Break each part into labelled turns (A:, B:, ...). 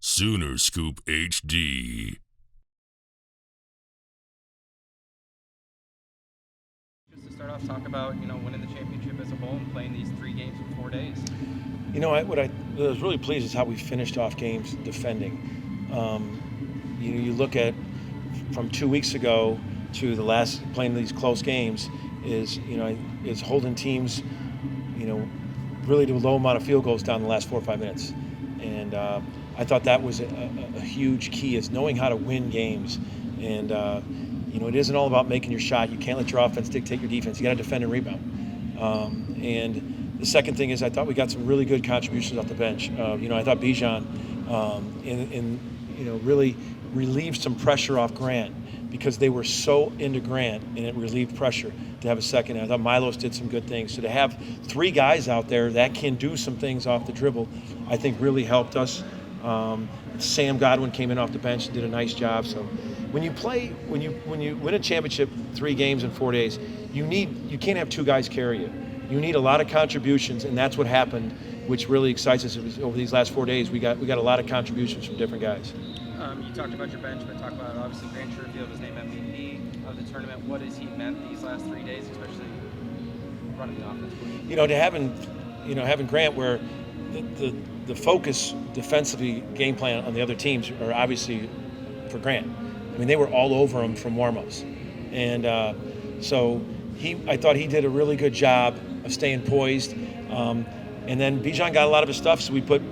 A: Sooner Scoop HD.
B: Just to start off, talk about winning the championship as a whole and playing these 3 games in 4 days.
C: What I was really pleased is how we finished off games defending. You look at from 2 weeks ago to the last playing these close games is holding teams, really to a low amount of field goals down the last 4 or 5 minutes, and I thought that was a huge key is knowing how to win games, and it isn't all about making your shot. You can't let your offense dictate your defense. You got to defend and rebound, and the second thing is I thought we got some really good contributions off the bench. I thought Bijan really relieved some pressure off Grant because they were so into Grant, and it relieved pressure to have a second. I thought Milos did some good things. So to have 3 guys out there that can do some things off the dribble, I think really helped us. Sam Godwin came in off the bench and did a nice job. So when you win a championship 3 games in 4 days, you can't have 2 guys carry you. You need a lot of contributions, and that's what happened, which really excites us. It was over these last 4 days. We got a lot of contributions from different guys.
B: You talked about your bench, but talk about obviously Grant Sherfield was named MVP of the tournament. What has he meant these last 3 days, especially running the offense?
C: To having Grant, where the focus defensively game plan on the other teams are obviously for Grant. I mean, they were all over him from warm-ups, and so I thought he did a really good job of staying poised. And then Bijan got a lot of his stuff, so we put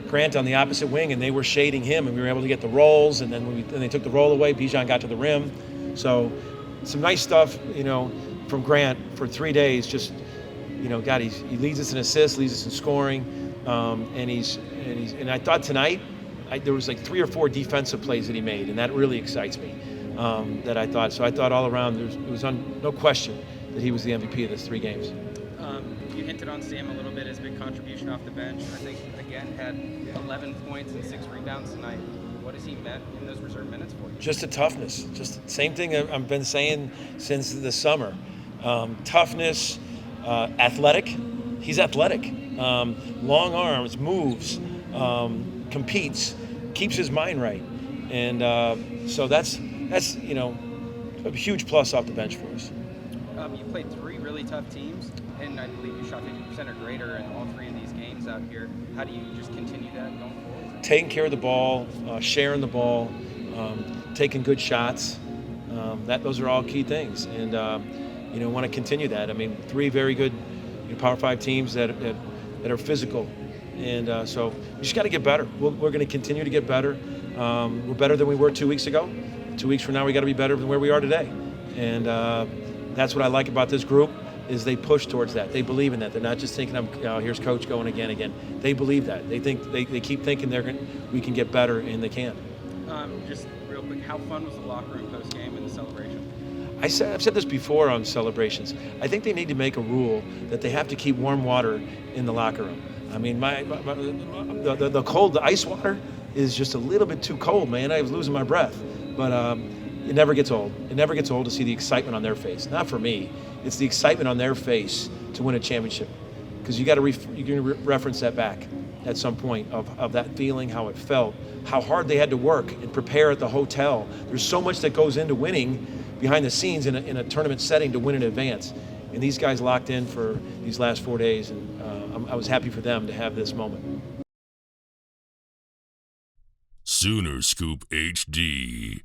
C: Grant on the opposite wing, and they were shading him, and we were able to get the rolls. And then when they took the roll away, Bijan got to the rim. So some nice stuff, from Grant for 3 days. Just, God, he leads us in assists, leads us in scoring, and I thought tonight there was like 3 or 4 defensive plays that he made, and that really excites me. I thought all around it was no question that he was the MVP of these 3 games.
B: You hinted on Sam a little bit, his big contribution off the bench. I think, again, had 11 points and 6 rebounds tonight. What has he meant in those reserve minutes for you?
C: Just the toughness. Just the same thing I've been saying since the summer. Toughness, athletic. He's athletic. Long arms, moves, competes, keeps his mind right. And so that's a huge plus off the bench for us.
B: You played 3 really tough teams, and I believe you shot 50% or greater in all 3 of these games out here. How do you just continue that going forward?
C: Taking care of the ball, sharing the ball, taking good shots. Those are all key things, and want to continue that. I mean, 3 very good Power 5 teams that are physical, and so we just got to get better. We're going to continue to get better. We're better than we were 2 weeks ago. 2 weeks from now, we got to be better than where we are today, and that's what I like about this group is they push towards that. They believe in that. They're not just thinking, here's coach going again. They believe that. They think they keep thinking we can get better, and they can.
B: Just real quick, how fun was the locker room post game and the celebration?
C: I've said this before on celebrations. I think they need to make a rule that they have to keep warm water in the locker room. I mean, the ice water is just a little bit too cold, man. I was losing my breath. But it never gets old. It never gets old to see the excitement on their face. Not for me. It's the excitement on their face to win a championship. Because you got to reference that back at some point of that feeling, how it felt, how hard they had to work and prepare at the hotel. There's so much that goes into winning behind the scenes in a tournament setting to win in advance. And these guys locked in for these last 4 days, and I was happy for them to have this moment.
A: Sooner Scoop HD.